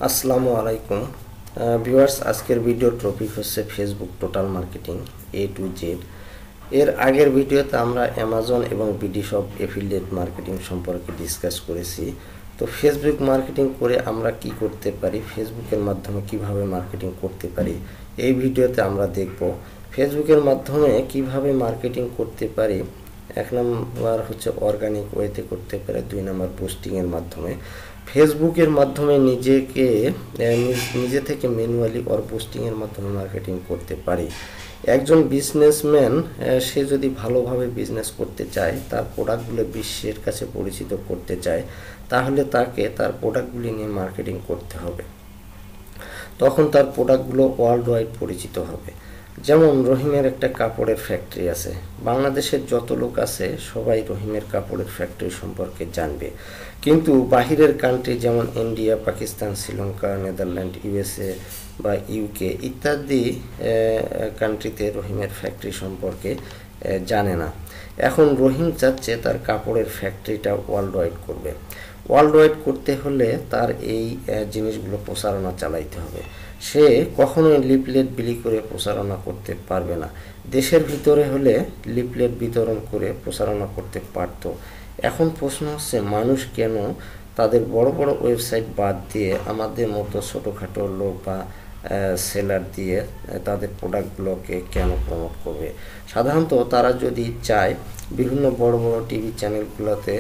আসসালামু আলাইকুম ভিউয়ার্স, আজকের ভিডিওর টপিক হচ্ছে Facebook total marketing A to Z. এর আগের ভিডিওতে আমরা অ্যামাজন এবং বিডি শপ এফিলিয়েট মার্কেটিং সম্পর্কে ডিসকাস করেছি। তো ফেসবুক মার্কেটিং করে আমরা কি করতে পারি, ফেসবুকের মাধ্যমে কিভাবে মার্কেটিং করতে পারি, এই ভিডিওতে আমরা দেখব ফেসবুকের মাধ্যমে কিভাবে মার্কেটিং করতে পারি। এক নম্বর হচ্ছে অর্গানিক ওয়েতে করতে পারে, দুই নম্বর পোস্টিংয়ের মাধ্যমে। ফেসবুকের মাধ্যমে নিজে থেকে ম্যানুয়ালি অর পোস্টিংয়ের মাধ্যমে মার্কেটিং করতে পারি। একজন বিজনেসম্যান সে যদি ভালোভাবে বিজনেস করতে চায়, তার প্রোডাক্টগুলো বিশ্বের কাছে পরিচিত করতে চায়, তাহলে তাকে তার প্রোডাক্টগুলি নিয়ে মার্কেটিং করতে হবে। তখন তার প্রোডাক্টগুলো ওয়ার্ল্ড ওয়াইড পরিচিত হবে। যেমন রহিমের একটা কাপড়ের ফ্যাক্টরি আছে, বাংলাদেশের যত লোক আছে সবাই রহিমের কাপড়ের ফ্যাক্টরি সম্পর্কে জানবে, কিন্তু বাহিরের কান্ট্রি যেমন India, Pakistan, Sri Lanka, Netherland, USA বা ইউকে ইত্যাদি কান্ট্রিতে রহিমের ফ্যাক্টরি সম্পর্কে জানে না। এখন রহিম চাচ্ছে তার কাপড়ের ফ্যাক্টরিটা ওয়ার্ল্ড ওয়াইড করবে। ওয়ার্ল্ড ওয়াইড করতে হলে তার এই জিনিসগুলো প্রচারণা চালাইতে হবে। সে কখনোই লিফলেট বিলি করে প্রচারণা করতে পারবে না। দেশের ভিতরে হলে লিফলেট বিতরণ করে প্রচারণা করতে পারত। এখন প্রশ্ন হচ্ছে, মানুষ কেন তাদের বড় বড় ওয়েবসাইট বাদ দিয়ে আমাদের মতো ছোটোখাটো লোক বা সেলার দিয়ে তাদের প্রোডাক্টগুলোকে কেন প্রমোট করবে? সাধারণত তারা যদি চায় বিভিন্ন বড় বড় টিভি চ্যানেলগুলোতে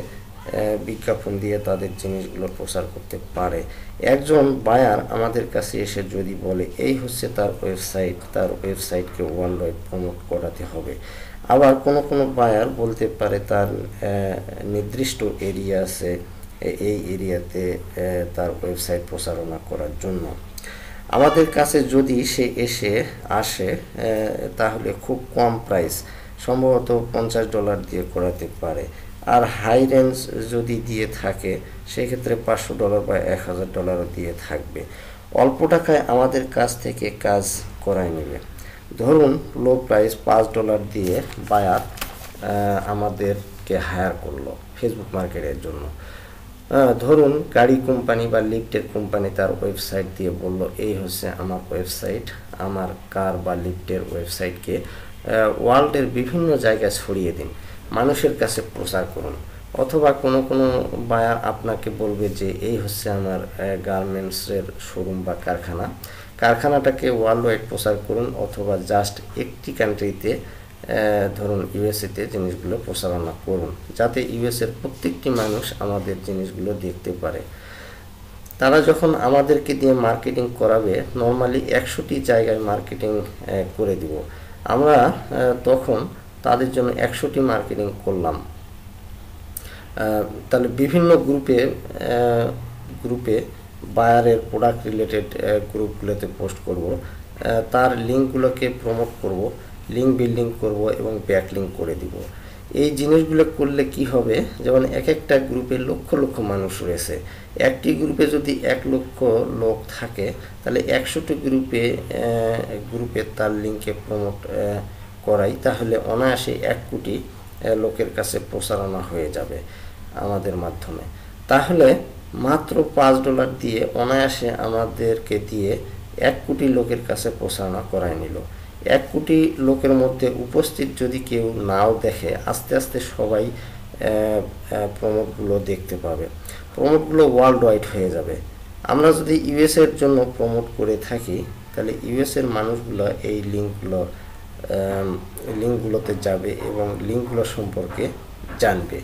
বিজ্ঞাপন দিয়ে তাদের জিনিসগুলো প্রচার করতে পারে। একজন বায়ার আমাদের কাছে এসে যদি বলে এই হচ্ছে তার ওয়েবসাইট, তার ওয়েবসাইটকে ওয়ার্ল্ড ওয়াইড প্রমোট করাতে হবে। আবার কোনো বায়ার বলতে পারে তার নির্দিষ্ট এরিয়া আছে, এই এরিয়াতে তার ওয়েবসাইট প্রচারণা করার জন্য। আমাদের কাছে যদি সে আসে তাহলে খুব কম প্রাইস, সম্ভবত $50 দিয়ে করাতে পারে। আর হাই রেঞ্জ যদি দিয়ে থাকে সেক্ষেত্রে $500 বা $1000 দিয়ে থাকবে। অল্প টাকায় আমাদের কাছ থেকে কাজ করায় নেবে। ধরুন লো প্রাইস $5 দিয়ে বায়ার আমাদেরকে হায়ার করলো ফেসবুক মার্কেটের জন্য। ধরুন গাড়ি কোম্পানি বা লিফটের কোম্পানি তার ওয়েবসাইট দিয়ে বলল এই হচ্ছে আমার ওয়েবসাইট, আমার কার বা লিফটের ওয়েবসাইটকে ওয়ার্ল্ডের বিভিন্ন জায়গায় ছড়িয়ে দিন, মানুষের কাছে প্রচার করুন। অথবা কোনো বায়ার আপনাকে বলবে যে এই হচ্ছে আমার গার্মেন্টসের শোরুম বা কারখানাটাকে ওয়ার্ল্ড ওয়াইড প্রচার করুন, অথবা জাস্ট একটি কান্ট্রিতে ধরুন ইউএসএতে জিনিসগুলো প্রচারণা করুন, যাতে ইউএসএর প্রত্যেকটি মানুষ আমাদের জিনিসগুলো দেখতে পারে। তারা যখন আমাদেরকে দিয়ে মার্কেটিং করাবে, নর্মালি 100টি জায়গায় মার্কেটিং করে দিব আমরা, তখন তাদের জন্য 100টি মার্কেটিং করলাম। তাহলে বিভিন্ন গ্রুপে বায়ারের প্রোডাক্ট রিলেটেড গ্রুপগুলোতে পোস্ট করব, তার লিঙ্কগুলোকে প্রমোট করব, লিঙ্ক বিল্ডিং করব এবং ব্যাকলিঙ্ক করে দিব। এই জিনিসগুলো করলে কি হবে, যেমন এক একটা গ্রুপে লক্ষ লক্ষ মানুষ রয়েছে। একটি গ্রুপে যদি 1 লক্ষ লোক থাকে, তাহলে 100টি গ্রুপে তার লিঙ্কে প্রমোট করাই, তাহলে অনায়াসে 1 কোটি লোকের কাছে প্রচারণা হয়ে যাবে আমাদের মাধ্যমে। তাহলে মাত্র $5 দিয়ে অনায়াসে আমাদেরকে দিয়ে 1 কোটি লোকের কাছে প্রচারণা করায় নিল। 1 কোটি লোকের মধ্যে উপস্থিত যদি কেউ নাও দেখে, আস্তে আস্তে সবাই প্রমোটগুলো দেখতে পাবে, প্রমোটগুলো ওয়ার্ল্ড ওয়াইড হয়ে যাবে। আমরা যদি ইউএসএর জন্য প্রমোট করে থাকি, তাহলে ইউএসএর মানুষগুলো এই লিঙ্কগুলোতে যাবে এবং লিঙ্কগুলো সম্পর্কে জানবে।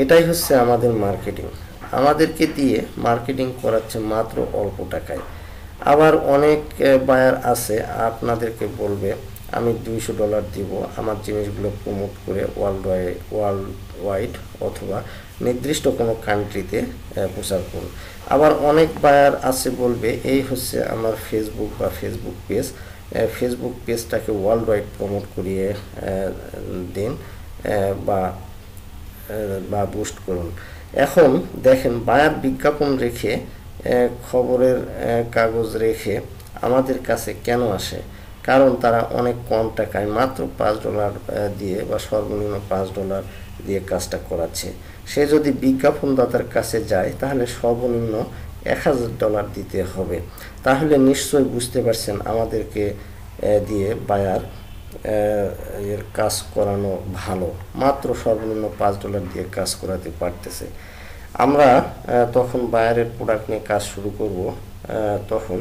এটাই হচ্ছে আমাদের মার্কেটিং। আমাদেরকে দিয়ে মার্কেটিং করাচ্ছে মাত্র অল্প টাকায়। আবার অনেক বায়ার আছে আপনাদেরকে বলবে আমি $200 দিব, আমার জিনিসগুলো প্রমোট করে ওয়ার্ল্ড ওয়াইড অথবা নির্দিষ্ট কোনো কান্ট্রিতে প্রচার করুন। আবার অনেক বায়ার আছে বলবে এই হচ্ছে আমার ফেসবুক বা ফেসবুক পেজটাকে ওয়ার্ল্ড ওয়াইড প্রমোট করিয়ে দিন বা বুস্ট করুন। এখন দেখেন, বায়ার বিজ্ঞাপন রেখে, খবরের কাগজ রেখে আমাদের কাছে কেন আসে? কারণ তারা অনেক কম টাকায় মাত্র $5 দিয়ে বা সর্বনিম্ন $5 দিয়ে কাজটা করাচ্ছে। সে যদি বিজ্ঞাপনদাতার কাছে যায়, তাহলে সর্বনিম্ন $1000 দিতে হবে। তাহলে নিশ্চয়ই বুঝতে পারছেন আমাদেরকে দিয়ে বায়ার এর কাজ করানো ভালো, মাত্র সর্বনিম্ন $5 দিয়ে কাজ করাতে পারতেছে। আমরা তখন বায়ারের প্রোডাক্ট নিয়ে কাজ শুরু করব, তখন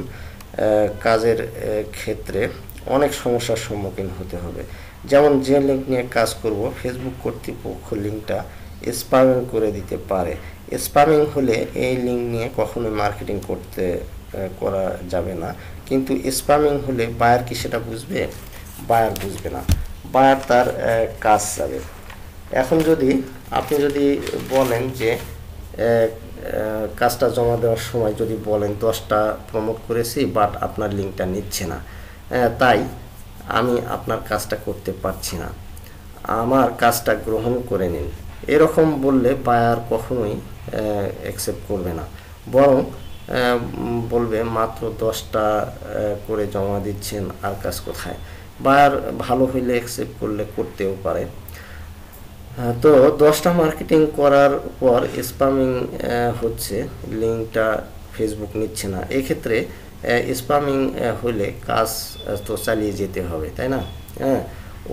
কাজের ক্ষেত্রে অনেক সমস্যার সম্মুখীন হতে হবে। যেমন যে লিঙ্ক নিয়ে কাজ করব, ফেসবুক কর্তৃপক্ষ লিঙ্কটা স্প্যামিং করে দিতে পারে। স্প্যামিং হলে এই লিঙ্ক নিয়ে কখনোই মার্কেটিং করা যাবে না। কিন্তু স্প্যামিং হলে বায়ার কি সেটা বুঝবে? বায়ার বুঝবে না, বায়ার তার কাজ যাবে। এখন আপনি যদি বলেন যে কাজটা জমা দেওয়ার সময় যদি বলেন 10টা প্রমোট করেছি বাট আপনার লিঙ্কটা নিচ্ছে না, তাই আমি আপনার কাজটা করতে পারছি না, আমার কাজটা গ্রহণ করে নিন, এরকম বললে বায়ার কখনোই অ্যাকসেপ্ট করবে না। বরং বলবে মাত্র 10টা করে জমা দিচ্ছেন, আর কাজ কোথায়? বায়ার ভালো হইলে অ্যাকসেপ্ট করতেও পারে। তো 10টা মার্কেটিং করার পর স্প্যামিং হচ্ছে, লিঙ্কটা ফেসবুক নিচ্ছে না, এক্ষেত্রে স্প্যামিং হলে কাজ তো চালিয়ে যেতে হবে, তাই না?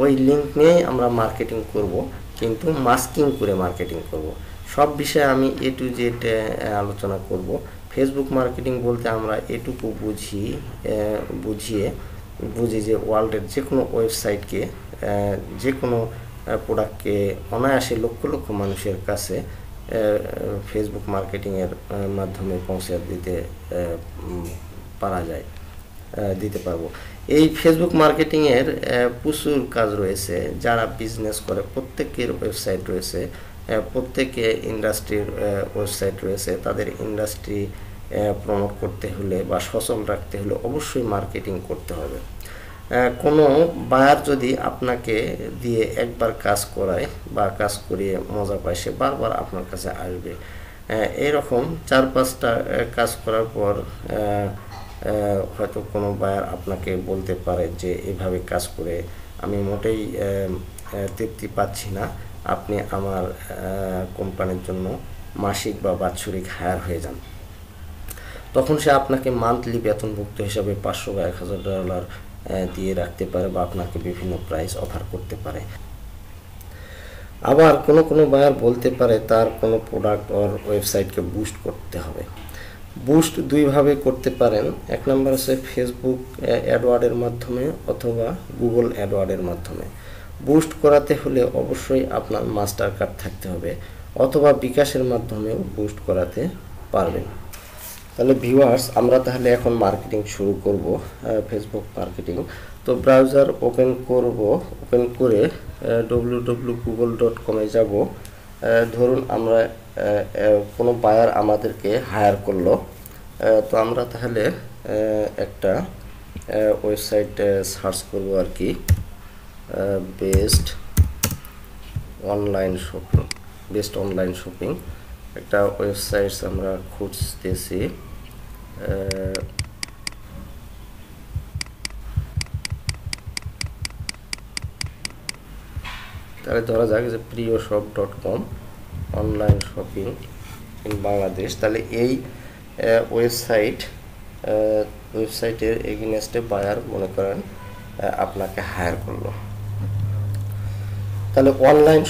ওই লিঙ্ক নিয়েই আমরা মার্কেটিং করব, কিন্তু মাস্কিং করে মার্কেটিং করব। সব বিষয়ে আমি A to Z আলোচনা করব। ফেসবুক মার্কেটিং বলতে আমরা এটুকু বুঝি যে ওয়ার্ল্ডের যে কোনো ওয়েবসাইটকে, যে কোনো প্রোডাক্টকে অনায়াসে লক্ষ লক্ষ মানুষের কাছে ফেসবুক মার্কেটিংয়ের মাধ্যমে পৌঁছে দিতে পারবো। এই ফেসবুক মার্কেটিংয়ের প্রচুর কাজ রয়েছে। যারা বিজনেস করে প্রত্যেকের ওয়েবসাইট রয়েছে, প্রত্যেকে ইন্ডাস্ট্রির ওয়েবসাইট রয়েছে। তাদের ইন্ডাস্ট্রি প্রমোট করতে হলে বা সচল রাখতে হলে অবশ্যই মার্কেটিং করতে হবে। কোনো বায়ার যদি আপনাকে দিয়ে একবার কাজ করায় বা কাজ করিয়ে মজা পায়, সে বারবার আপনার কাছে আসবে। এরকম 4-5টা কাজ করার পর হয়তো কোনো বায়ার আপনাকে বলতে পারে যে এভাবে কাজ করে আমি মোটেই তৃপ্তি পাচ্ছি না, আপনি আমার কোম্পানির জন্য মাসিক বা বাৎসরিক হায়ার হয়ে যান। তখন সে আপনাকে মান্থলি বেতনভুক্ত হিসাবে $500 বা $1000 দিয়ে রাখতে পারে বা আপনাকে বিভিন্ন প্রাইস অফার করতে পারে। আবার কোনো বায়ার বলতে পারে তার কোনো প্রোডাক্ট ওর ওয়েবসাইটকে বুস্ট করতে হবে। বুস্ট দুইভাবে করতে পারেন। এক নম্বর হচ্ছে ফেসবুক অ্যাডওয়ার্ডের মাধ্যমে অথবা গুগল অ্যাডওয়ার্ডের মাধ্যমে। বুস্ট করাতে হলে অবশ্যই আপনার মাস্টার কার্ড থাকতে হবে, অথবা বিকাশের মাধ্যমেও বুস্ট করাতে পারবেন। তাহলে ভিউয়ার্স, আমরা তাহলে এখন মার্কেটিং শুরু করব, ফেসবুক মার্কেটিং। তো ব্রাউজার ওপেন করে www.google.com যাব। ধরুন আমরা কোনো বায়ার আমাদেরকে হায়ার করলো, তো আমরা তাহলে একটা ওয়েবসাইট সার্চ করব আর কি, বেস্ট অনলাইন শপিং একটা ওয়েবসাইট আমরা খুঁজতেছি। তাহলে ধরা যাক যে prioshop.com online shopping in Bangladesh. তাহলে এই ওয়েবসাইটের এগেইনস্টে বায়ার মনে করেন আপনাকে হায়ার করলো। তাহলে অনলাইন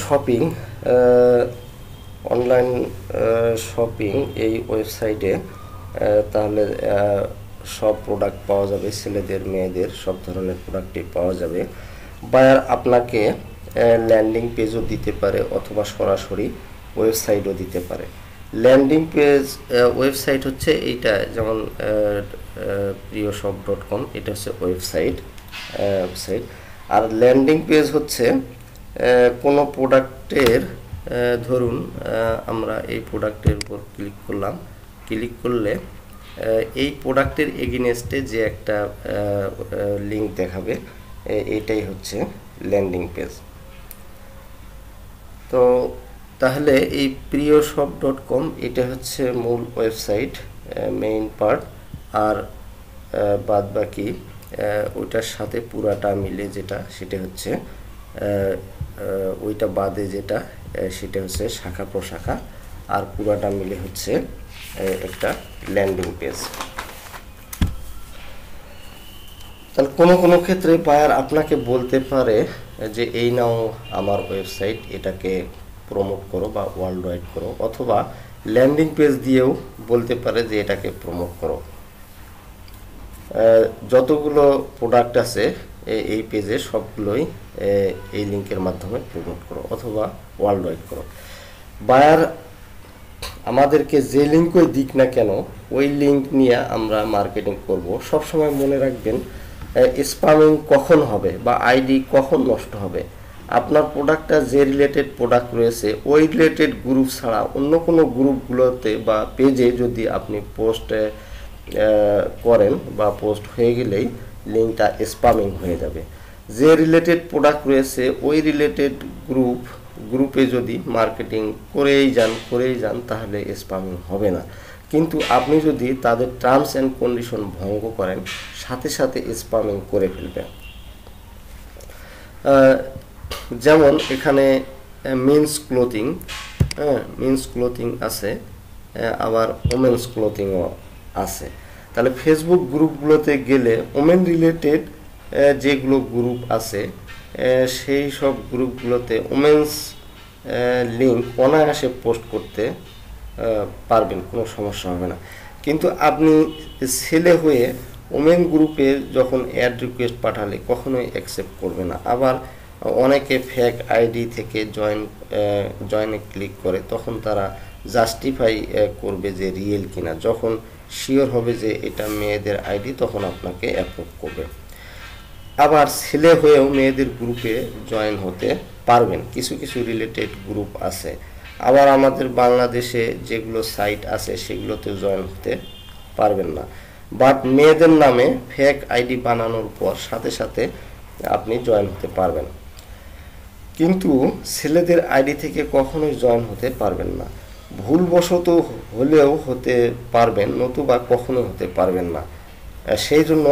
শপিং এই ওয়েবসাইটে তাহলে সব প্রোডাক্ট পাওয়া যাবে, ছেলেদের মেয়েদের সব ধরনের প্রোডাক্টই পাওয়া যাবে। বায়ার আপনাকে ল্যান্ডিং পেজও দিতে পারে অথবা সরাসরি ওয়েবসাইটও দিতে পারে। ল্যান্ডিং পেজ ওয়েবসাইট হচ্ছে এইটা, যেমন prioshop.com, এটা হচ্ছে ওয়েবসাইট। আর ল্যান্ডিং পেজ হচ্ছে কোনো প্রোডাক্টের, ধরুন আমরা এই প্রোডাক্টের উপর ক্লিক করলে এই প্রোডাক্টের এগেইনস্টে যে একটা লিঙ্ক দেখাবে, এটাই হচ্ছে ল্যান্ডিং পেজ। তো তাহলে এই prioshop.com এটা হচ্ছে মূল ওয়েবসাইট, মেইন পার্ট। আর বাদ বাকি ওইটার সাথে পুরাটা মিলে সেটা হচ্ছে ওইটা বাদে সেটা হচ্ছে শাখা প্রশাখা আর পুরাটা মিলে হচ্ছে একটা ল্যান্ডিং পেজ। তাহলে কোনো ক্ষেত্রে বায়ার আপনাকে বলতে পারে যে এই নাও আমার ওয়েবসাইট, এটাকে প্রমোট করো বা ওয়ার্ল্ড ওয়াইড করো, অথবা ল্যান্ডিং পেজ দিয়েও বলতে পারে যে এটাকে প্রমোট করো। যতগুলো প্রোডাক্ট আছে এই পেজে সবগুলোই এই লিঙ্কের মাধ্যমে প্রমোট করো অথবা ওয়ার্ল্ড ওয়াইড করো। বায়ার আমাদেরকে যে লিঙ্কই দিক না কেন ওই লিঙ্ক নিয়ে আমরা মার্কেটিং করব। সবসময় মনে রাখবেন স্প্যামিং কখন হবে বা আইডি কখন নষ্ট হবে। আপনার প্রোডাক্টটা যে রিলেটেড প্রোডাক্ট রয়েছে ওই রিলেটেড গ্রুপ ছাড়া অন্য কোনো গ্রুপগুলোতে বা পেজে যদি আপনি পোস্ট করেন বা পোস্ট হয়ে গেলেই লিঙ্কটা স্প্যামিং হয়ে যাবে। যে রিলেটেড প্রোডাক্ট রয়েছে ওই রিলেটেড গ্রুপে যদি মার্কেটিং করেই যান তাহলে স্প্যামিং হবে না। কিন্তু আপনি যদি তাদের টার্মস অ্যান্ড কন্ডিশন ভঙ্গ করেন সাথে সাথে স্প্যামিং করে ফেলবেন। যেমন এখানে মেন্স ক্লোথিং আছে, আবার ওমেন্স ক্লোথিংও আছে। তাহলে ফেসবুক গ্রুপগুলোতে গেলে ওমেন রিলেটেড যেগুলো গ্রুপ আছে সেই সব গ্রুপগুলোতে ওমেন্স লিঙ্ক অনায়াসে পোস্ট করতে পারবেন, কোনো সমস্যা হবে না। কিন্তু আপনি ছেলে হয়ে ওমেন গ্রুপে যখন অ্যাড রিকোয়েস্ট পাঠালে কখনোই অ্যাকসেপ্ট করবে না। আবার অনেকে ফেক আইডি থেকে জয়েনে ক্লিক করে, তখন তারা জাস্টিফাই করবে যে রিয়েল কিনা। যখন শিওর হবে যে এটা মেয়েদের আইডি তখন আপনাকে অ্যাপ্রুভ করবে। আবার ছেলে হয়েও মেয়েদের গ্রুপে জয়েন হতে পারবেন, কিছু রিলেটেড গ্রুপ আছে। আবার আমাদের বাংলাদেশে যেগুলো সাইট আছে সেগুলোতে জয়েন হতে পারবেন না। বাট মেয়েদের নামে ফেক আইডি বানানোর পর সাথে সাথে আপনি জয়েন হতে পারবেন, কিন্তু ছেলেদের আইডি থেকে কখনোই জয়েন হতে পারবেন না। ভুলবশত হলেও হতে পারবেন, নতুবা কখনো হতে পারবেন না। সেই জন্য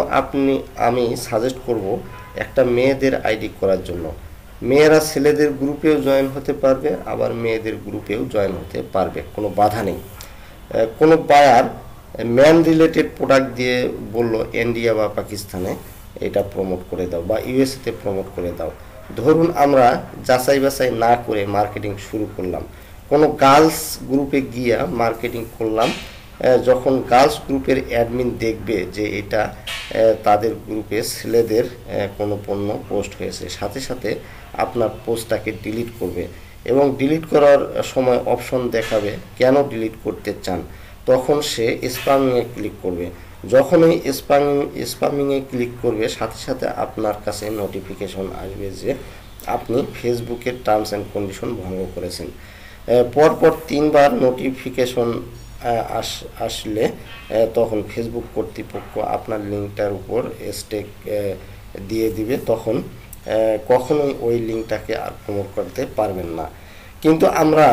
আমি সাজেস্ট করব একটা মেয়েদের আইডি করার জন্য। মেয়েরা ছেলেদের গ্রুপেও জয়েন হতে পারবে, আবার মেয়েদের গ্রুপেও জয়েন হতে পারবে, কোনো বাধা নেই। কোনো বায়ার ম্যান রিলেটেড প্রোডাক্ট দিয়ে বলল ইন্ডিয়া বা পাকিস্তানে এটা প্রমোট করে দাও বা ইউএসএতে প্রমোট করে দাও। ধরুন আমরা যাচাই বাছাই না করে মার্কেটিং শুরু করলাম, কোনো গার্লস গ্রুপে গিয়ে মার্কেটিং করলাম। যখন গার্লস গ্রুপের অ্যাডমিন দেখবে যে এটা তাদের গ্রুপে ছেলেদের কোনো পণ্য পোস্ট হয়েছে, সাথে সাথে আপনার পোস্টটাকে ডিলিট করবে এবং ডিলিট করার সময় অপশন দেখাবে কেন ডিলিট করতে চান। তখন সে স্প্যামিংয়ে ক্লিক করবে। যখনই স্প্যামিংয়ে ক্লিক করবে সাথে সাথে আপনার কাছে নোটিফিকেশন আসবে যে আপনি ফেসবুকের টার্মস অ্যান্ড কন্ডিশন ভঙ্গ করেছেন। পরপর 3 বার নোটিফিকেশন আসলে তখন ফেসবুক কর্তৃপক্ষ আপনার লিঙ্কটার উপর স্টেক দিয়ে দিবে। তখন কখনোই ওই লিঙ্কটাকে আর প্রমোট করতে পারবেন না। কিন্তু আমরা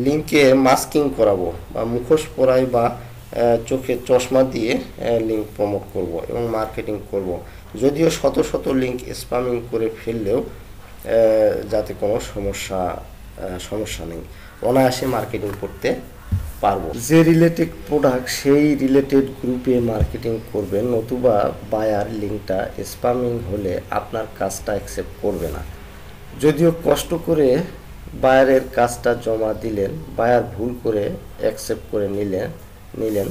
লিঙ্কে মাস্কিং করাবো বা মুখোশ পরাই বা চোখে চশমা দিয়ে লিঙ্ক প্রমোট করব এবং মার্কেটিং করব, যদিও শত লিঙ্ক স্প্যামিং করে ফেললেও যাতে কোনো সমস্যা নেই, অনায়াসে মার্কেটিং করতে পারবো। যে রিলেটেড প্রোডাক্ট সেই রিলেটেড গ্রুপে মার্কেটিং করবেন, নতুবা বায়ার লিঙ্কটা স্প্যামিং হলে আপনার কাজটা অ্যাকসেপ্ট করবে না। যদিও কষ্ট করে বায়ারের কাজটা জমা দিলেন, বায়ার ভুল করে অ্যাকসেপ্ট করে নিলেন,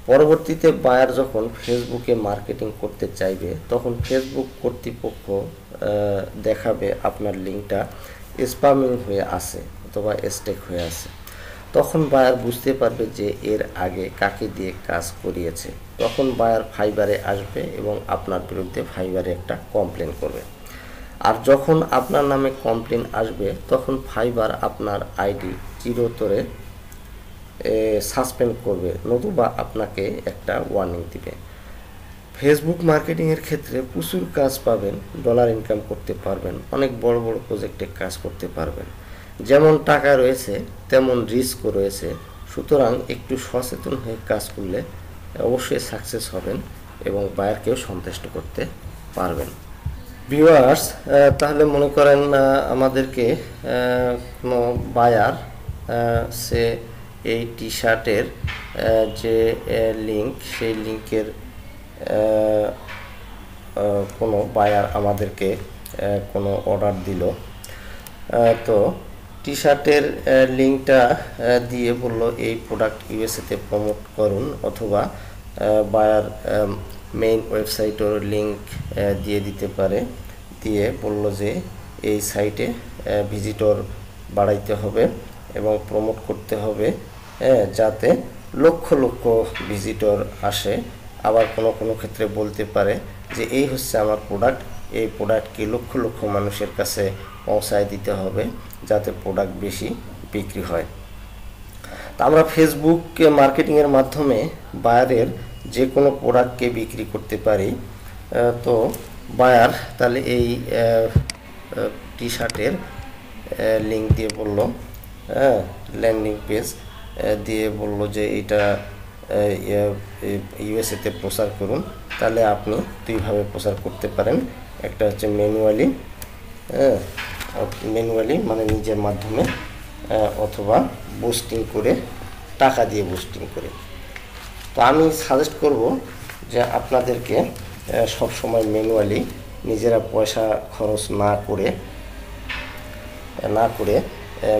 পরবর্তীতে বায়ার যখন ফেসবুকে মার্কেটিং করতে চাইবে তখন ফেসবুক কর্তৃপক্ষ দেখাবে আপনার লিঙ্কটা স্প্যামিং হয়ে আছে অথবা স্টেক হয়ে আছে। তখন বায়ার বুঝতে পারবে যে এর আগে কাকে দিয়ে কাজ করিয়েছে। তখন বায়ার ফাইবারে আসবে এবং আপনার বিরুদ্ধে ফাইবারে একটা কমপ্লেন করবে। আর যখন আপনার নামে কমপ্লেন আসবে তখন ফাইবার আপনার আইডি চিরতরে সাসপেন্ড করবে, নতুবা আপনাকে একটা ওয়ার্নিং দিবে। ফেসবুক মার্কেটিংয়ের ক্ষেত্রে প্রচুর কাজ পাবেন, ডলার ইনকাম করতে পারবেন, অনেক বড় প্রজেক্টে কাজ করতে পারবেন। যেমন টাকা রয়েছে তেমন রিস্কও রয়েছে, সুতরাং একটু সচেতন হয়ে কাজ করলে অবশ্যই সাকসেস হবেন এবং বায়ারকেও সন্তুষ্ট করতে পারবেন। ভিউয়ার্স, তাহলে মনে করেন আমাদেরকে কোনো বায়ার সে এই টি শার্টের যে লিঙ্ক, সেই লিঙ্কের কোনো বায়ার আমাদেরকে কোনো অর্ডার দিল, তো টি শার্টের লিঙ্কটা দিয়ে বলল এই প্রোডাক্ট ইউএসএতে প্রমোট করুন, অথবা বায়ার মেইন ওয়েবসাইটের লিঙ্ক দিয়ে দিতে পারে, দিয়ে বলল যে এই সাইটে ভিজিটর বাড়াইতে হবে এবং প্রমোট করতে হবে, যাতে লক্ষ লক্ষ ভিজিটর আসে। আবার কোনো কোনো ক্ষেত্রে বলতে পারে যে এই হচ্ছে আমার প্রোডাক্ট, এই প্রোডাক্টকে লক্ষ লক্ষ মানুষের কাছে পৌঁছায় দিতে হবে, যাতে প্রোডাক্ট বেশি বিক্রি হয়। তা আমরা ফেসবুক মার্কেটিংয়ের মাধ্যমে বায়ারের যে কোনো প্রোডাক্টকে বিক্রি করতে পারি। তো বায়ার তাহলে এই টি শার্টের লিঙ্ক দিয়ে বলল, ল্যান্ডিং পেজ দিয়ে বলল যে এটা ইউএসএতে প্রচার করুন। তাহলে আপনি দুইভাবে প্রচার করতে পারেন, একটা হচ্ছে ম্যানুয়ালি মানে নিজের মাধ্যমে, অথবা বুস্টিং করে, টাকা দিয়ে বুস্টিং করে। তো আমি সাজেস্ট করব যে আপনাদেরকে সব সময় ম্যানুয়ালি নিজেরা পয়সা খরচ না করে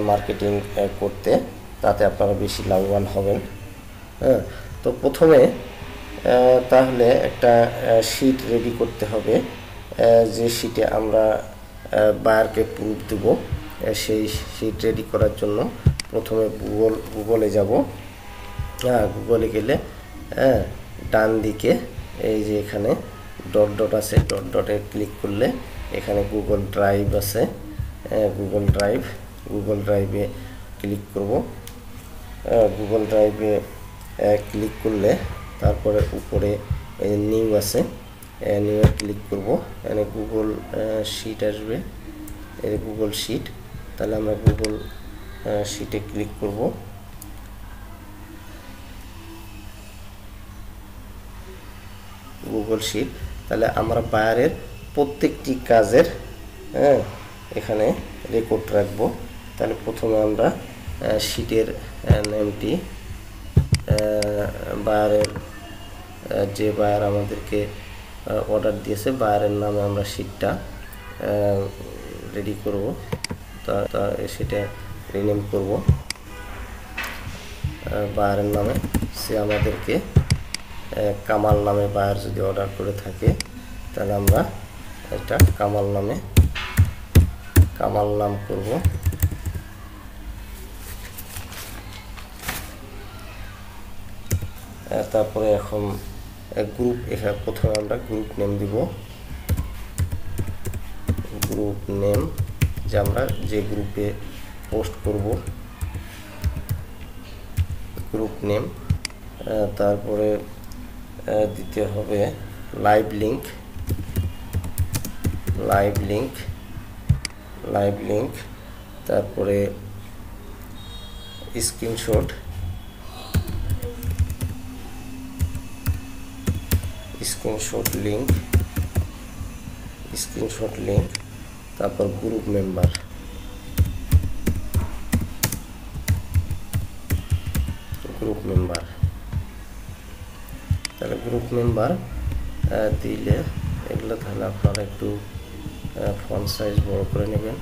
মার্কেটিং করতে, তাতে আপনারা বেশি লাভবান হবেন। তো প্রথমে তাহলে একটা শিট রেডি করতে হবে, যে শিটে আমরা বায়ারকে প্রুফ দেব। সেই শিট রেডি করার জন্য প্রথমে গুগলে যাব। গুগলে গেলে ডান দিকে এই যে এখানে ডট ডট আছে, ডট ডটে ক্লিক করলে এখানে গুগল ড্রাইভ আছে, গুগল ড্রাইভে ক্লিক করব। গুগল ড্রাইভে ক্লিক করলে তারপরে উপরে নিউ আছে, নিউ ক্লিক করব, এখানে গুগল শিট আসবে, এই গুগল শিট। তাহলে আমরা গুগল শিটে ক্লিক করব। গুগল শিট, তাহলে আমরা বায়ারের প্রত্যেকটি কাজের এখানে রেকর্ড রাখবো। তাহলে প্রথমে আমরা শিটের নেমটি, বায়ারের যে বায়ার আমাদেরকে অর্ডার দিয়েছে বায়ারের নামে আমরা শিটটা রেডি করব। তা সেটা রিনেম করব বায়ারের নামে। সে আমাদেরকে কামাল নামে বায়ার যদি অর্ডার করে থাকে, তাহলে আমরা এটা কামাল নাম করব। তারপরে এখন গ্রুপ, এখানে প্রথমে আমরা গ্রুপ নেম দিব, গ্রুপ নেম, যে আমরা যে গ্রুপে পোস্ট করব গ্রুপ নেম। তারপরে দিতে হবে লাইভ লিঙ্ক, তারপরে স্ক্রিনশট লিঙ্ক, তারপর গ্রুপ মেম্বার। তাহলে গ্রুপ মেম্বার দিলে এগুলো, তাহলে আপনারা একটু ফন্ট সাইজ বড় করে নেবেন,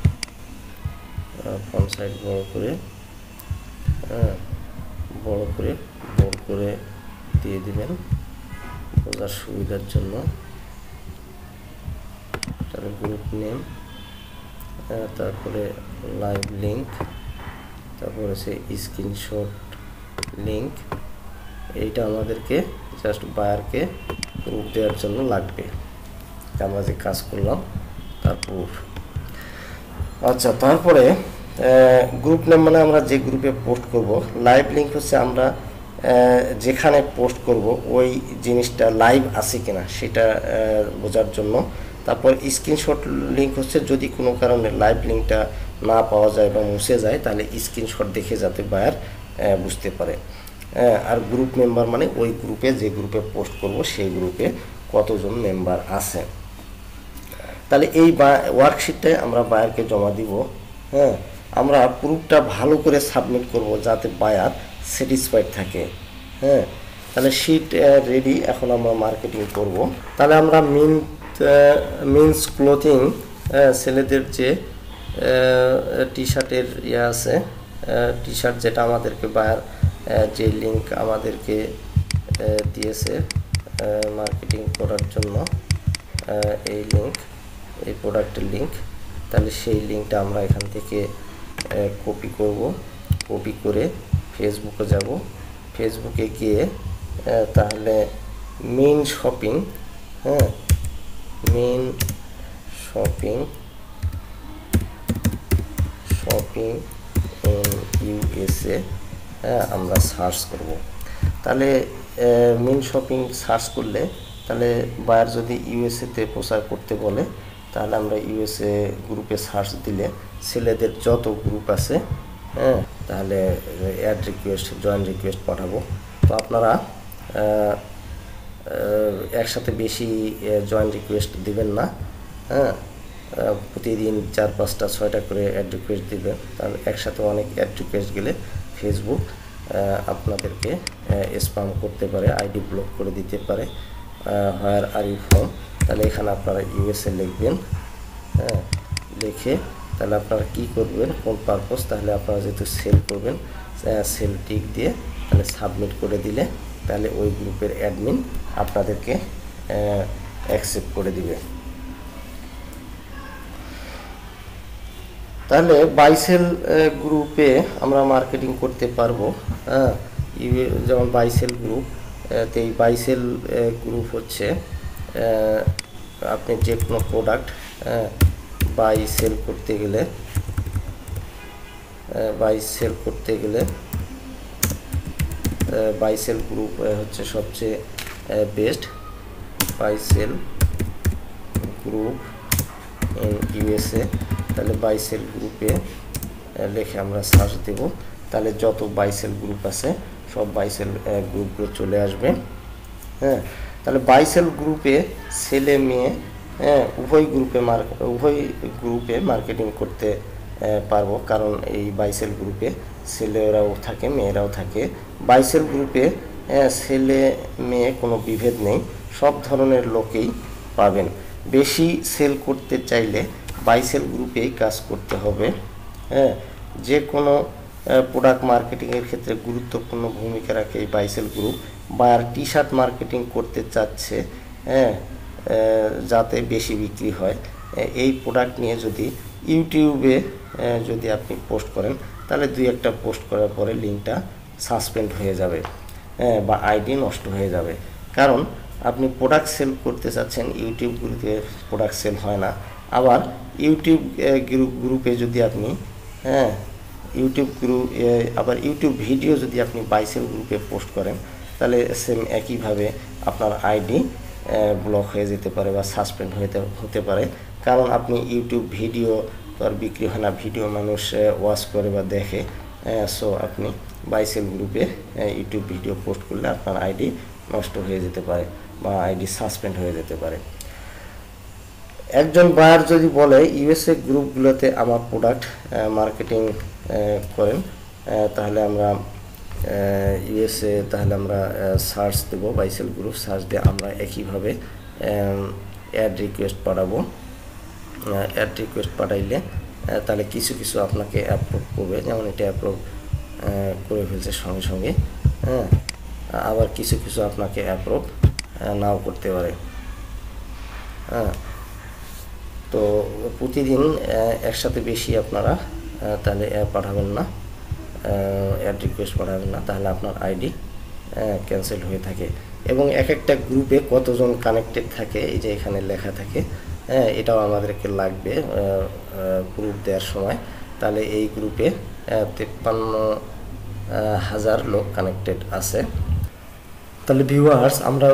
ফন্ট সাইজ বড় করে বোল্ড করে দিয়ে দিবেন বোঝার সুবিধার জন্য। তাহলে গ্রুপ নেম, তারপরে লাইভ লিঙ্ক, তারপরে সে স্ক্রিনশট লিঙ্ক। এইটা আমাদেরকে জাস্ট বায়ারকে প্রুফ দেওয়ার জন্য লাগবে, আমরা যে কাজ করলাম তার প্রুফ। আচ্ছা, তারপরে গ্রুপ নেম মানে আমরা যে গ্রুপে পোস্ট করব। লাইভ লিঙ্ক হচ্ছে আমরা যেখানে পোস্ট করব ওই জিনিসটা লাইভ আছে কিনা সেটা বোঝার জন্য। তারপর স্ক্রিনশট লিঙ্ক হচ্ছে যদি কোনো কারণে লাইভ লিঙ্কটা না পাওয়া যায় বা মুছে যায়, তাহলে স্ক্রিনশট দেখে যাতে বায়ার বুঝতে পারে। আর গ্রুপ মেম্বার মানে ওই গ্রুপে, যে গ্রুপে পোস্ট করব সেই গ্রুপে কতজন মেম্বার আছে। তাহলে এই ওয়ার্কশিটটাই আমরা বায়ারকে জমা দিব। আমরা প্রুফটা ভালো করে সাবমিট করব যাতে বায়ার স্যাটিসফাইড থাকে। হ্যাঁ, তাহলে শিট রেডি, এখন আমরা মার্কেটিং করব। তাহলে আমরা মিন্স ক্লোথিং, ছেলেদের যে টি শার্টের ইয়ে আছে, টি শার্ট যেটা আমাদেরকে বায়ার যে লিঙ্ক আমাদেরকে দিয়েছে মার্কেটিং করার জন্য, এই লিঙ্ক, এই প্রোডাক্টের লিঙ্ক, তাহলে সেই লিঙ্কটা আমরা এখান থেকে কপি করব। কপি করে ফেসবুকে যাব। ফেসবুকে গিয়ে তাহলে মেইন শপিং, হ্যাঁ, মেইন শপিং ইন ইউএসএ, হ্যাঁ, আমরা সার্চ করব। তাহলে মেইন শপিং সার্চ করলে, তাহলে বায়ার যদি ইউএসএতে প্রচার করতে বলে, তাহলে আমরা ইউএসএ গ্রুপে সার্চ দিলে ছেলেদের যত গ্রুপ আছে, হ্যাঁ, তাহলে অ্যাড রিকোয়েস্ট, জয়েন রিকোয়েস্ট পাঠাবো। তো আপনারা একসাথে বেশি জয়েন রিকোয়েস্ট দিবেন না, হ্যাঁ, প্রতিদিন 4, 5টা, 6টা করে অ্যাড রিকোয়েস্ট দিবেন। তাহলে একসাথে অনেক অ্যাড রিকোয়েস্ট গেলে ফেসবুক আপনাদেরকে স্প্যাম করতে পারে, আইডি ব্লক করে দিতে পারে। হোয়ার আর ইউ ফ্রম, তাহলে এখানে আপনারা ইউএসএ লিখবেন। হ্যাঁ, লিখে তাহলে আপনারা কি করবেন, কোন পারপোজ, তাহলে আপনারা যেহেতু সেল করবেন, সেল টিক দিয়ে তাহলে সাবমিট করে দিলে তাহলে ওই গ্রুপের অ্যাডমিন আপনাদেরকে অ্যাকসেপ্ট করে দিবে। তাহলে বাইসেল গ্রুপে আমরা মার্কেটিং করতে পারবো। হ্যাঁ, যেমন বাইসেল গ্রুপ, তো এই বাইসেল গ্রুপ হচ্ছে আপনি যে কোনো প্রোডাক্ট বাই সেল করতে গেলে, বাইসেল গ্রুপ হচ্ছে সবচেয়ে বেস্ট। বাইসেল গ্রুপ ইন ইউএসএ, তাহলে বাইসেল গ্রুপে লিখে আমরা সার্চ দেব। তাহলে যত বাইসেল গ্রুপ আছে সব বাইসেল গ্রুপগুলো চলে আসবে। হ্যাঁ, তাহলে বাইসেল গ্রুপে ছেলে মেয়ে, হ্যাঁ, উভয় গ্রুপে মার্কেটিং করতে পারবো, কারণ এই বাইসেল গ্রুপে ছেলেরাও থাকে, মেয়েরাও থাকে। বাইসেল গ্রুপে ছেলে মেয়ে কোনো বিভেদ নেই, সব ধরনের লোকেই পাবেন। বেশি সেল করতে চাইলে বাইসেল গ্রুপেই কাজ করতে হবে। হ্যাঁ, যে কোনো প্রোডাক্ট মার্কেটিংয়ের ক্ষেত্রে গুরুত্বপূর্ণ ভূমিকা রাখে এই buy sell group. Buyer T shirt marketing করতে চাচ্ছে, হ্যাঁ, যাতে বেশি বিক্রি হয়, এই প্রোডাক্ট নিয়ে যদি ইউটিউবে যদি আপনি পোস্ট করেন, তাহলে 2-1টা পোস্ট করার পরে লিঙ্কটা সাসপেন্ড হয়ে যাবে, বা আইডি নষ্ট হয়ে যাবে। কারণ আপনি প্রোডাক্ট সেল করতে চাচ্ছেন, ইউটিউব গ্রুপে প্রোডাক্ট সেল হয় না। আবার ইউটিউব গ্রুপে যদি আপনি, হ্যাঁ, ইউটিউব ভিডিও যদি আপনি বাইসেল গ্রুপে পোস্ট করেন, তাহলে সেম একইভাবে আপনার আইডি ব্লক হয়ে যেতে পারে বা সাসপেন্ড হতে পারে। কারণ আপনি ইউটিউব ভিডিও তো আর বিক্রি হয় না, ভিডিও মানুষ ওয়াচ করে বা দেখে। সো আপনি বাইসেল গ্রুপে ইউটিউব ভিডিও পোস্ট করলে আপনার আইডি নষ্ট হয়ে যেতে পারে বা আইডি সাসপেন্ড হয়ে যেতে পারে। একজন বায়ার যদি বলে ইউএসএ গ্রুপগুলোতে আমার প্রোডাক্ট মার্কেটিং করেন, তাহলে আমরা ইউএসএ, তাহলে আমরা সার্চ দেব, বাইসেল গ্রুপ সার্চ দিয়ে আমরা একইভাবে অ্যাড রিকোয়েস্ট পাঠাবো। অ্যাড রিকোয়েস্ট পাঠাইলে তাহলে কিছু কিছু আপনাকে অ্যাপ্রুভ করবে, যেমন এটা অ্যাপ্রুভ করে ফেলছে সঙ্গে সঙ্গে। হ্যাঁ, আবার কিছু কিছু আপনাকে অ্যাপ্রুভ নাও করতে পারে। হ্যাঁ, তো প্রতিদিন একসাথে বেশি আপনারা তাহলে পাঠাবেন না, অ্যাড রিকোয়েস্ট পাঠাবেন না, তাহলে আপনার আইডি ক্যান্সেল হয়ে থাকে। এবং এক একটা গ্রুপে কতজন কানেক্টেড থাকে এই যে এখানে লেখা থাকে, হ্যাঁ, এটাও আমাদেরকে লাগবে গ্রুপ দেওয়ার সময়। তাহলে এই গ্রুপে 53,000 লোক কানেক্টেড আছে। তাহলে ভিউয়ার্স, আমরা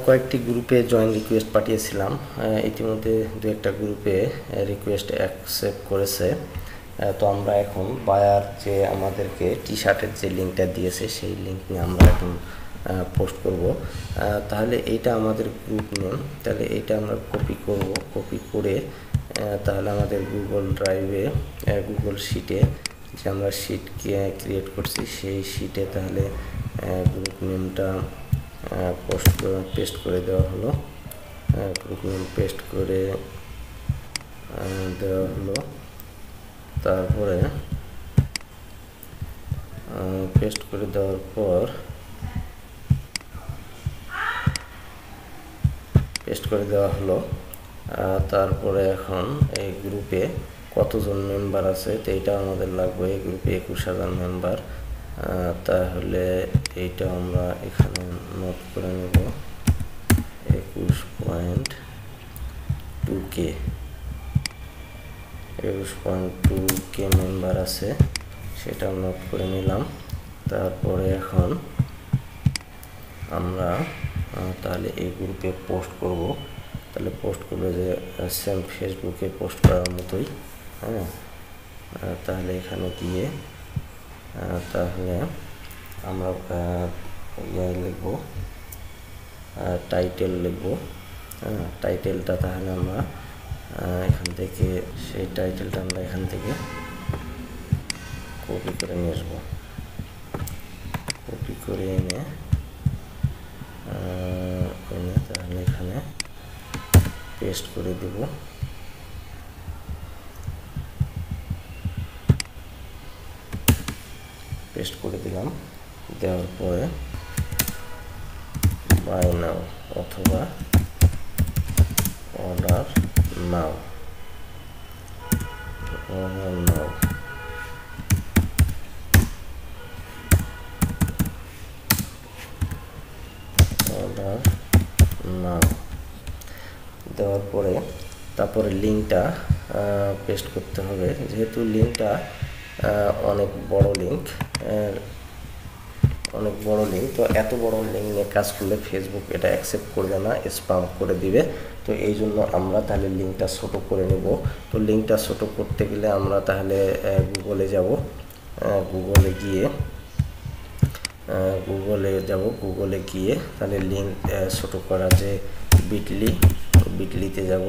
কয়েকটি গ্রুপে জয়েন রিকোয়েস্ট পাঠিয়েছিলাম, ইতিমধ্যে 2-1টা গ্রুপে রিকোয়েস্ট অ্যাকসেপ্ট করেছে। তো আমরা এখন বায়ার যে আমাদেরকে টি শার্টের যে লিঙ্কটা দিয়েছে সেই লিঙ্ক নিয়ে আমরা এখন পোস্ট করব। তাহলে এইটা আমাদের গ্রুপ নেম, তাহলে এইটা আমরা কপি করব। কপি করে তাহলে আমাদের গুগল ড্রাইভে গুগল শিটে যে আমরা শিট ক্রিয়েট করছি সেই শিটে তাহলে গ্রুপ নেমটা পেস্ট করে দেওয়া হলো। গ্রুপ নেম পেস্ট করে দেওয়া হলো। তারপরে পেস্ট করে দেওয়ার পর তারপরে এখন এই গ্রুপে কতজন মেম্বার আছে তো এইটা আমাদের লাগবে। এই গ্রুপে 21,000 মেম্বার, তাহলে এইটা আমরা এখানে নোট করে নেব। 21.2K মেম্বার আছে, সেটা নোট করে নিলাম। তারপরে এখন আমরা তাহলে এই গ্রুপে পোস্ট করব। তাহলে পোস্ট করবে যে সেম ফেসবুকে পোস্ট করার মতোই। তাহলে এখানে গিয়ে তাহলে আমরা লিখব, টাইটেল লিখব। টাইটেলটা তাহলে আমরা এখান থেকে সেই টাইটেলটা আমরা এখান থেকে কপি করে নিয়ে আসবো। কপি করে এনে তাহলে এখানে পেস্ট করে দেব। পেস্ট করে দিলাম। দেওয়ার পরে বাই নাও অথবা অর্ডার নাও দেওয়ার পরে তারপরে লিঙ্কটা পেস্ট করতে হবে। যেহেতু লিঙ্কটা অনেক বড় লিঙ্ক, তো এত বড় লিঙ্ক নিয়ে কাজ করলে ফেসবুক এটা অ্যাকসেপ্ট করবে না, স্প্যাম করে দিবে। তো এই জন্য আমরা তাহলে লিঙ্কটা ছোট করে নেব। তো লিঙ্কটা ছোট করতে গেলে আমরা তাহলে গুগলে যাব। গুগলে গিয়ে তাহলে লিঙ্ক ছোট করা যে বিটলিতে যাব।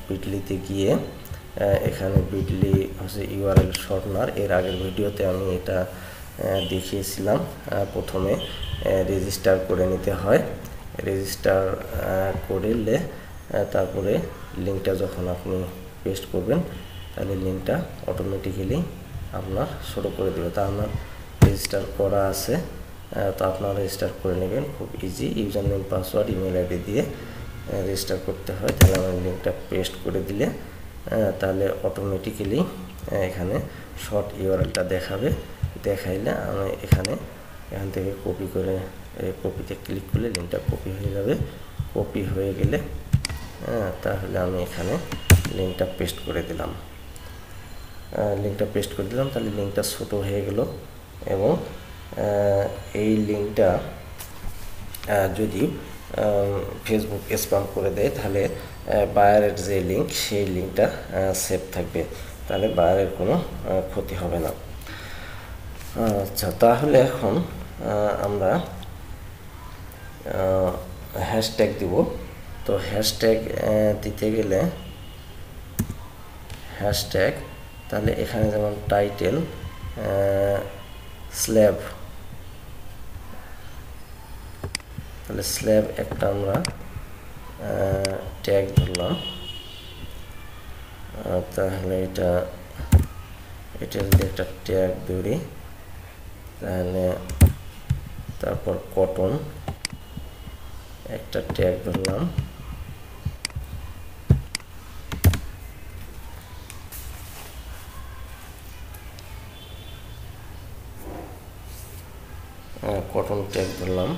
বিটলিতে গিয়ে এখানে বিটলি হচ্ছে ইউআরএল শর্টনার। এর আগের ভিডিওতে আমি এটা দেখিয়েছিলাম। প্রথমে রেজিস্টার করে নিতে হয়। রেজিস্টার করলে তারপরে লিঙ্কটা যখন আপনি পেস্ট করবেন তাহলে লিঙ্কটা অটোমেটিক্যালি আপনার শুরু করে দেবে। তা আপনার রেজিস্টার করা আছে, তো আপনারা রেজিস্টার করে নেবেন। খুব easy, user name password email ID দিয়ে রেজিস্টার করতে হয়। তাহলে আমার লিঙ্কটা পেস্ট করে দিলে তাহলে অটোমেটিক্যালি এখানে শর্ট ইউআরএলটা দেখাইলে আমি এখান থেকে কপিতে ক্লিক করলে লিঙ্কটা কপি হয়ে যাবে। কপি হয়ে গেলে তাহলে আমি এখানে লিঙ্কটা পেস্ট করে দিলাম। তাহলে লিঙ্কটা ছোট হয়ে গেল। এবং এই লিঙ্কটা যদি ফেসবুক স্প্যাম করে দেয় তাহলে বায়ারের যে লিঙ্ক সেই লিঙ্কটা সেভ থাকবে, তাহলে বায়ারের কোনো ক্ষতি হবে না। আচ্ছা, তাহলে এখন আমরা হ্যাশট্যাগ দিব। তো হ্যাশট্যাগ দিতে গেলে তাহলে এখানে যেমন টাইটেল স্ল্যাব, তাহলে স্ল্যাব একটা আমরা ট্যাগ ধরলাম। তাহলে এটা যদি একটা ট্যাগ ধরি তাহলে তারপর কটন একটা ট্যাগ ধরলাম। কটন ট্যাগ ধরলাম।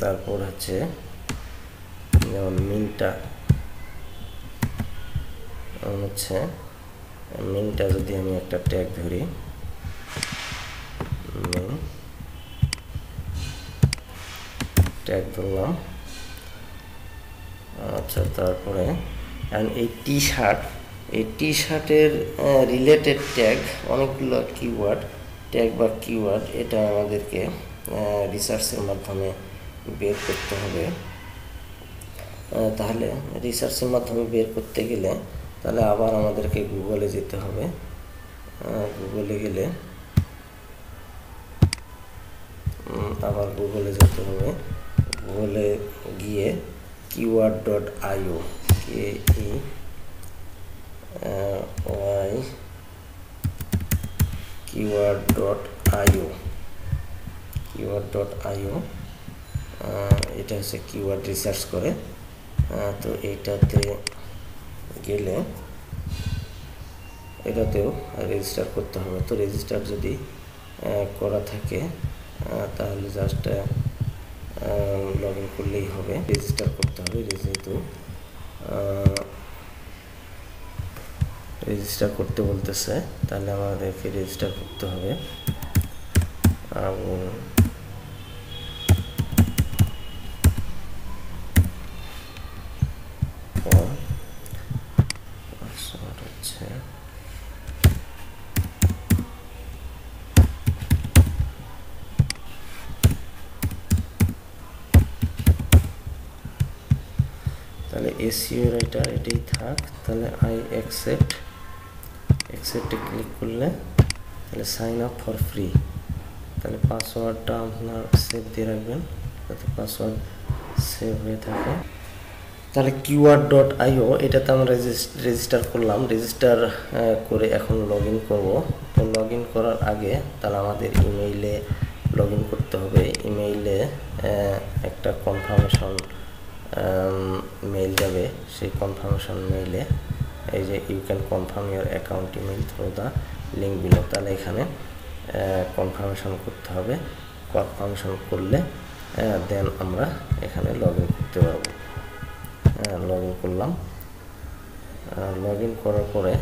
তারপর হচ্ছে যেমন মিনটা যদি আমি একটা ট্যাগ ধরি, ট্যাগ ধরলাম। আচ্ছা, তারপরে এই টি শার্টের রিলেটেড ট্যাগ অনেকগুলো কিওয়ার্ড এটা আমাদেরকে রিসার্চের মাধ্যমে বের করতে হবে। তাহলে রিসার্চের মাধ্যমে বের করতে গেলে তাহলে আবার আমাদেরকে গুগলে যেতে হবে। গুগলে গেলে আবার গুগলে যেতে হবে। গুগলে গিয়ে keyword.io keyword.io এটা হচ্ছে কিওয়ার্ড রিসার্চ করে। তো এইটাতে গেলে এটাতেও রেজিস্টার করতে হবে। তো রেজিস্টার যদি করা থাকে তাহলে জাস্ট লগ ইন করলেই হবে। রেজিস্টার করতে হবে, যেহেতু রেজিস্টার করতে বলতেছে তাহলে আমাদেরকে রেজিস্টার করতে হবে। হচ্ছে তাহলে এসইও রাইটার এটাই থাক। তাহলে আই অ্যাকসেপ্টে ক্লিক করলে তাহলে সাইন আপ ফর ফ্রি। তাহলে পাসওয়ার্ডটা আপনার সেভ দিয়ে রাখবেন যাতে পাসওয়ার্ড সেভ হয়ে থাকে। তাহলে keyword.io এটাতে আমরা রেজিস্টার করলাম। রেজিস্টার করে এখন লগ ইন করবো। তো লগ ইন করার আগে তাহলে আমাদের ইমেইলে লগ ইন করতে হবে। ইমেইলে একটা কনফার্মেশন মেইল যাবে। সেই কনফার্মেশন মেইলে এই যে you can confirm your account email through the link below. তাহলে এখানে কনফার্মেশন করতে হবে। কনফার্মেশন করলে দেন আমরা এখানে লগ ইন করতে পারবো। লগ ইন করলাম। লগ ইন করার পরে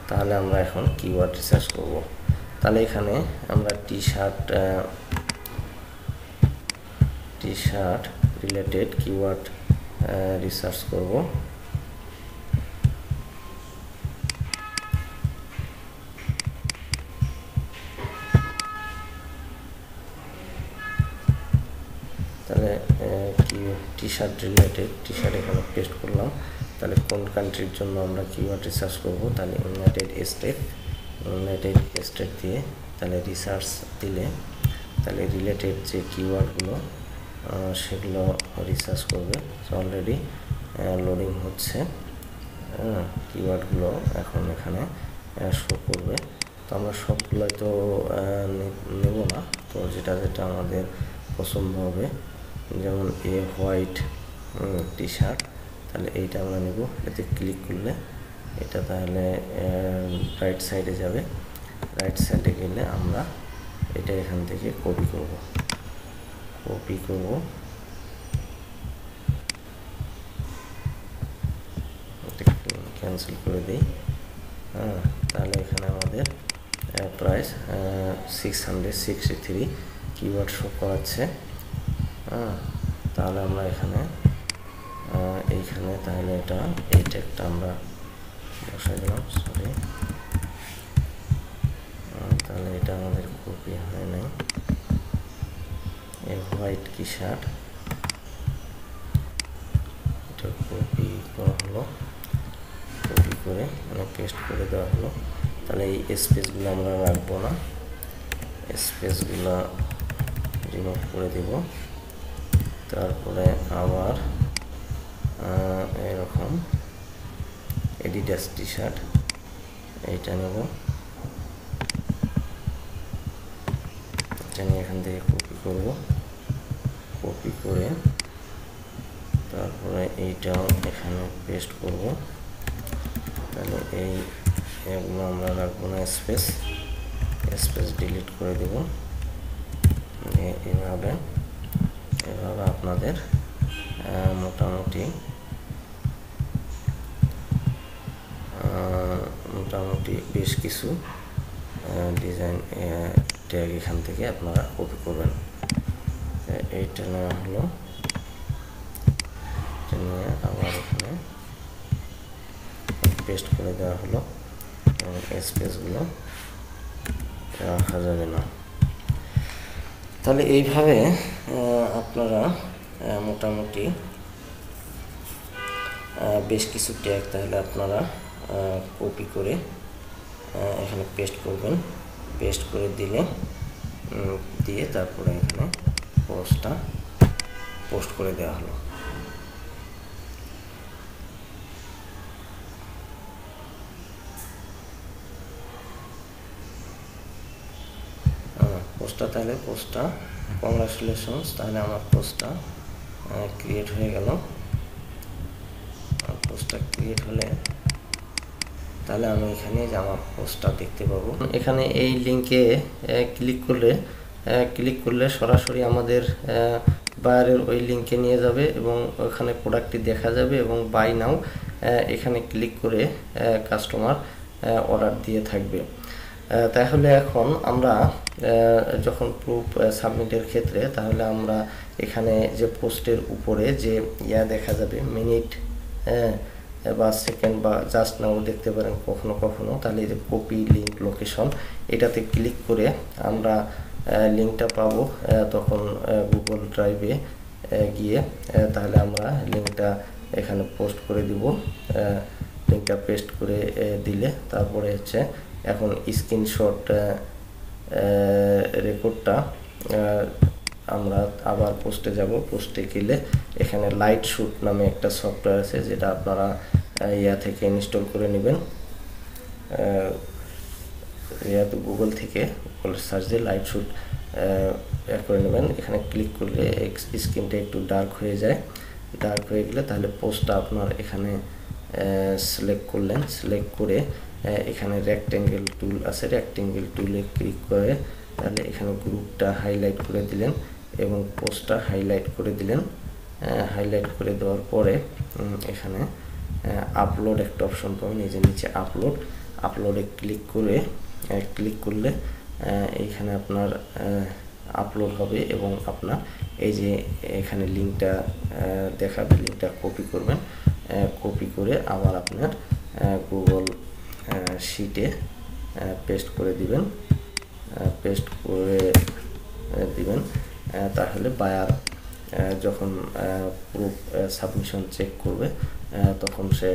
তাহলে আমরা এখন কিওয়ার্ড রিসার্চ করব। তাহলে এখানে আমরা T shirt related keyword research করব। তাহলে T shirt related T shirt এখানে পেস্ট করলাম। তাহলে কোন কান্ট্রির জন্য আমরা কিওয়ার্ড রিসার্চ করব, তাহলে ইউনাইটেড স্টেট দিয়ে তাহলে রিসার্চ দিলে তাহলে রিলেটেড যে কিওয়ার্ডগুলো সেগুলো রিসার্চ করবে। অলরেডি লোডিং হচ্ছে, কিওয়ার্ডগুলো এখন এখানে শো করবে। তো আমরা সবগুলোই তো নেব না, তো যেটা আমাদের পছন্দ হবে, যেমন হোয়াইট টি শার্ট, তাহলে এইটা আমরা নেব। এতে ক্লিক করলে এটা তাহলে রাইট সাইডে যাবে। রাইট সাইডে গেলে আমরা এটা এখান থেকে কপি করব। ক্যান্সেল করে দিই। তাহলে এখানে আমাদের প্রাইস 663 কিওয়ার্ড শো করাচ্ছে। তাহলে আমরা এইখানে তাহলে এই ট্যাগটা আমরা বসাই দিলাম। তাহলে এটা আমাদের কপি হয় নাই। হোয়াইট টি শার্ট এটা কপি করা হলো, কপি করে পেস্ট করে দেওয়া হলো। তাহলে এই স্পেসগুলো আমরা রাখবো না, স্পেসগুলো রিমুভ করে দেব। তারপরে আবার এরকম এডিডাস টি শার্ট এইটা নেব। এটা নিয়ে এখান থেকে কপি করব, কপি করে তারপরে এইটাও এখানে পেস্ট করব। তাহলে এইগুলো আমরা রাখবো না, স্পেস ডিলিট করে দেব। এভাবে আপনাদের মোটামুটি বেশ কিছু ডিজাইন ট্যাগ এখান থেকে আপনারা কপি করবেন। এইটা নেওয়া হলো, এটা নিয়ে আবার এখানে পেস্ট করে দেওয়া হলো এবং স্পেসগুলো রাখা যাবে না। তাহলে এইভাবে আপনারা মোটামুটি বেশ কিছু ট্যাগ, তাহলে আপনারা কপি করে এখানে পেস্ট করবেন। পেস্ট করে দিয়ে তারপরে এখানে পোস্ট করে দেওয়া হলো। পোস্টটা কংগ্রাচুলেশনস, তাহলে আমার পোস্টটা ক্রিয়েট হয়ে গেল। পোস্টটা ক্রিয়েট হলে তাহলে আমি এখানে যে আমার পোস্টটা দেখতে পাবো। এখানে এই লিঙ্কে ক্লিক করলে সরাসরি আমাদের বায়ারের ওই লিঙ্কে নিয়ে যাবে এবং ওখানে প্রোডাক্টটি দেখা যাবে এবং বাই নাও এখানে ক্লিক করে কাস্টমার অর্ডার দিয়ে থাকবে। তাহলে এখন আমরা যখন প্রুফ সাবমিটের ক্ষেত্রে, তাহলে আমরা এখানে যে পোস্টের উপরে যে দেখা যাবে মিনিট বা সেকেন্ড বা জাস্ট নাও দেখতে পারেন কখনো কখনো, তাহলে এই যে কপি লিঙ্ক লোকেশন, এটাতে ক্লিক করে আমরা লিঙ্কটা পাবো। তখন গুগল ড্রাইভে গিয়ে তাহলে আমরা লিঙ্কটা এখানে পোস্ট করে দিব। লিঙ্কটা পেস্ট করে দিলে তারপরে হচ্ছে এখন স্ক্রিনশট রেকর্ডটা আমরা আবার পোস্টে যাব। পোস্টে গেলে এখানে লাইট শুট নামে একটা সফটওয়্যার আছে, যেটা আপনারা থেকে ইনস্টল করে নেবেন। গুগল থেকে সার্চ দিয়ে লাইট শুট করে নেবেন। এখানে ক্লিক করলে স্ক্রিনটা একটু ডার্ক হয়ে যায়। ডার্ক হয়ে গেলে তাহলে পোস্টটা আপনার এখানে সিলেক্ট করলেন। সিলেক্ট করে এখানে রেক্টেঙ্গেল টুল আছে, রেক্টেঙ্গেল টুলে ক্লিক করে তাহলে এখানে গ্রুপটা হাইলাইট করে দিলেন এবং পোস্টটা হাইলাইট করে দিলেন। হাইলাইট করে দেওয়ার পরে এখানে আপলোড একটা অপশন পাবেন, এই যে নিচে আপলোডে ক্লিক করলে এইখানে আপনার আপলোড হবে এবং আপনার এই যে এখানে লিঙ্কটা দেখাবে, লিঙ্কটা কপি করবেন। কপি করে আবার আপনার গুগল শিটে পেস্ট করে দিবেন। তাহলে বায়ার যখন প্রুফ সাবমিশন চেক করবে তখন সে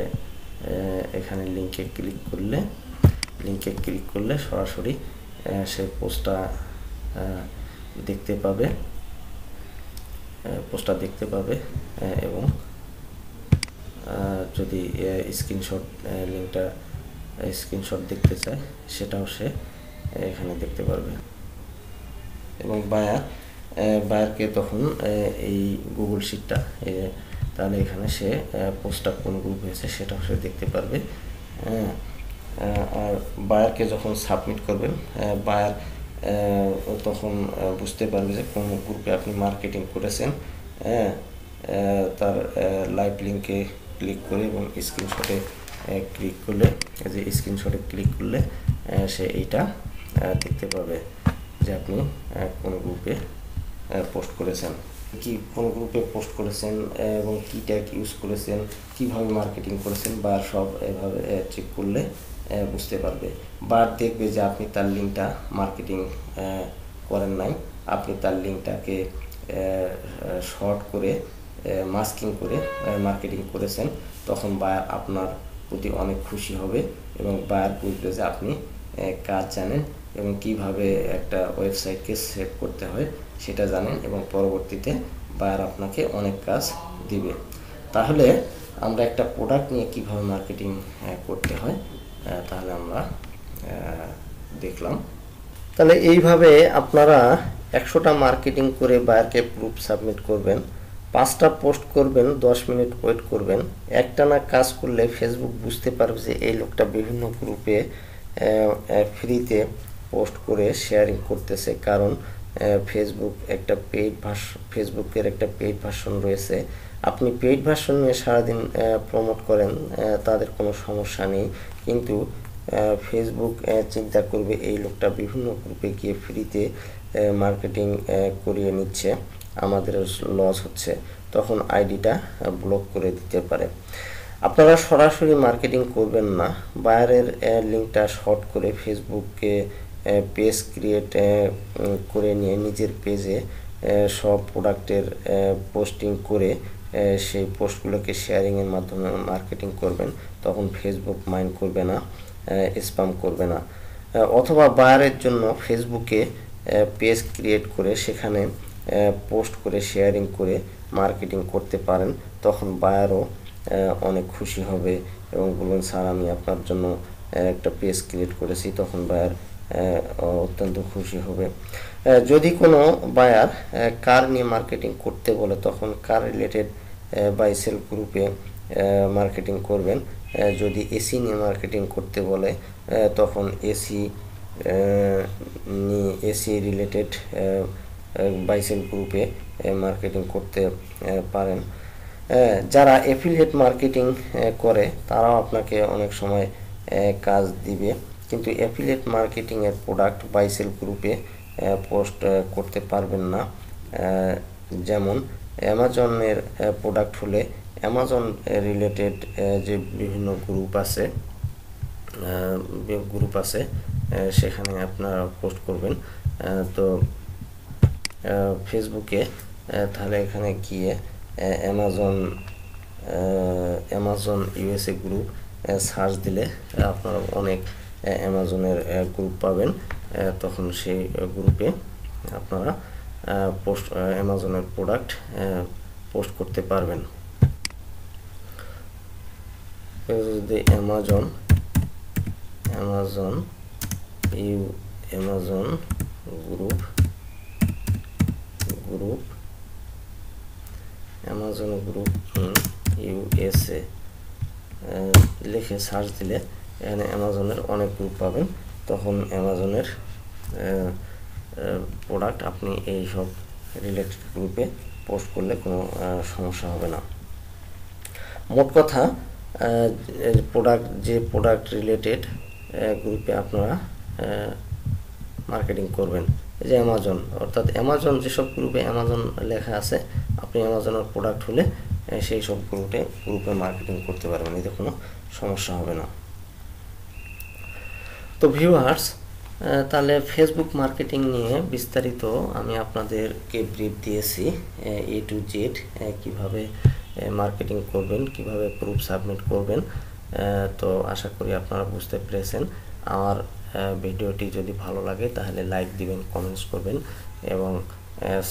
এখানে লিঙ্কে ক্লিক করলে সরাসরি সে পোস্টটা দেখতে পাবে এবং যদি স্ক্রিনশট দেখতে চায় সেটাও সে এখানে দেখতে পারবে এবং বায়ারকে তখন এই গুগল শিটটা তাহলে এখানে সে পোস্টটা কোন গ্রুপ হয়েছে সেটাও সে দেখতে পারবে। আর বায়ারকে যখন সাবমিট করবেন, বায়ার তখন বুঝতে পারবে যে কোন গ্রুপে আপনি মার্কেটিং করেছেন। তার লাইভ লিঙ্কে ক্লিক করে এবং স্ক্রিনশটে ক্লিক করলে সে এইটা দেখতে পাবে যে আপনি কোন গ্রুপে পোস্ট করেছেন, কোন গ্রুপে পোস্ট করেছেন এবং কি ট্যাগ ইউজ করেছেন, কিভাবে মার্কেটিং করেছেন, বা সব এভাবে চেক করলে বুঝতে পারবে। বা দেখবে যে আপনি তার লিঙ্কটা মার্কেটিং করেন নাই, আপনি তার লিঙ্কটাকে শর্ট করে মাস্কিং করে মার্কেটিং করেছেন। তখন বায়ার আপনার প্রতি অনেক খুশি হবে এবং বায়ার বুঝবে যে আপনি কাজ জানেন এবং কিভাবে একটা ওয়েবসাইটকে সেভ করতে হয় সেটা জানেন এবং পরবর্তীতে বায়ার আপনাকে অনেক কাজ দিবে। তাহলে আমরা একটা প্রোডাক্ট নিয়ে কিভাবে মার্কেটিং করতে হয় তাহলে আমরা দেখলাম। তাহলে এইভাবে আপনারা 100টা মার্কেটিং করে বায়ারকে প্রুফ সাবমিট করবেন, 5টা পোস্ট করবেন, 10 মিনিট ওয়েট করবেন। একটানা কাজ করলে ফেসবুক বুঝতে পারবে যে এই লোকটা বিভিন্ন গ্রুপে ফ্রিতে পোস্ট করে শেয়ারিং করতেছে, কারণ ফেসবুকের একটা পেইড ভার্সন রয়েছে। আপনি পেইড ভার্সন নিয়ে সারাদিন প্রমোট করেন, তাদের কোনো সমস্যা নেই, কিন্তু ফেসবুক চিন্তা করবে এই লোকটা বিভিন্ন গ্রুপে গিয়ে ফ্রিতে মার্কেটিং করিয়ে নিচ্ছে, আমাদের লস হচ্ছে, তখন আইডিটা ব্লক করে দিতে পারে। আপনারা সরাসরি মার্কেটিং করবেন না, বায়ারের লিঙ্কটা শর্ট করে ফেসবুককে পেজ ক্রিয়েট করে নিয়ে নিজের পেজে সব প্রোডাক্টের পোস্টিং করে সেই পোস্টগুলোকে শেয়ারিংয়ের মাধ্যমে মার্কেটিং করবেন, তখন ফেসবুক মাইন্ড করবে না, স্প্যাম করবে না। অথবা বায়ারের জন্য ফেসবুকে পেজ ক্রিয়েট করে সেখানে পোস্ট করে শেয়ারিং করে মার্কেটিং করতে পারেন, তখন বায়ারও অনেক খুশি হবে এবং বলবেন স্যার আমি আপনার জন্য একটা পেজ ক্রিয়েট করেছি, তখন বায়ার অত্যন্ত খুশি হবে। যদি কোনো বায়ার কার নিয়ে মার্কেটিং করতে বলে তখন কার রিলেটেড বাই সেল গ্রুপে মার্কেটিং করবেন। যদি এসি নিয়ে মার্কেটিং করতে বলে তখন এসি রিলেটেড বাই সেল গ্রুপে মার্কেটিং করতে পারেন। যারা অ্যাফিলিয়েট মার্কেটিং করে তারাও আপনাকে অনেক সময় কাজ দিবে, কিন্তু অ্যাফিলিয়েট মার্কেটিংয়ের প্রোডাক্ট বাই সেল গ্রুপে পোস্ট করতে পারবেন না। যেমন অ্যামাজনের প্রোডাক্ট হলে অ্যামাজন রিলেটেড যে বিভিন্ন গ্রুপ আছে সেখানে আপনারা পোস্ট করবেন। তো ফেসবুকে তাহলে এখানে গিয়ে অ্যামাজন ইউএসএ গ্রুপ সার্চ দিলে আপনারা অনেক অ্যামাজনের গ্রুপ পাবেন, তখন সেই গ্রুপে আপনারা অ্যামাজনের প্রোডাক্ট পোস্ট করতে পারবেন। যদি Amazon group Amazon group in USA লিখে সার্চ দিলে এখানে অ্যামাজনের অনেক গ্রুপ পাবেন, তখন অ্যামাজনের প্রোডাক্ট আপনি এই সব রিলেটেড গ্রুপে পোস্ট করলে কোনো সমস্যা হবে না। মোট কথা প্রোডাক্ট রিলেটেড গ্রুপে আপনারা মার্কেটিং করবেন। এই যে অ্যামাজন, অর্থাৎ অ্যামাজন যেসব গ্রুপে অ্যামাজন লেখা আছে আপনি অ্যামাজনের প্রোডাক্ট হলে সেই সব গ্রুপে মার্কেটিং করতে পারবেন, এতে কোনো সমস্যা হবে না। তো ভিউয়ার্স, তাহলে ফেসবুক মার্কেটিং নিয়ে বিস্তারিত আমি আপনাদেরকে ব্রিফ দিয়েছি, A to Z কিভাবে মার্কেটিং করবেন, কিভাবে প্রুফ সাবমিট করবেন। তো আশা করি আপনারা বুঝতে পেরেছেন। আমার ভিডিওটি যদি ভালো লাগে তাহলে লাইক দিবেন, কমেন্টস করবেন এবং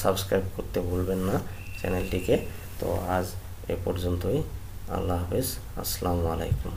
সাবস্ক্রাইব করতে ভুলবেন না চ্যানেলটিকে। তো আজ এ পর্যন্তই। আল্লাহ হাফেজ, আসসালামু আলাইকুম।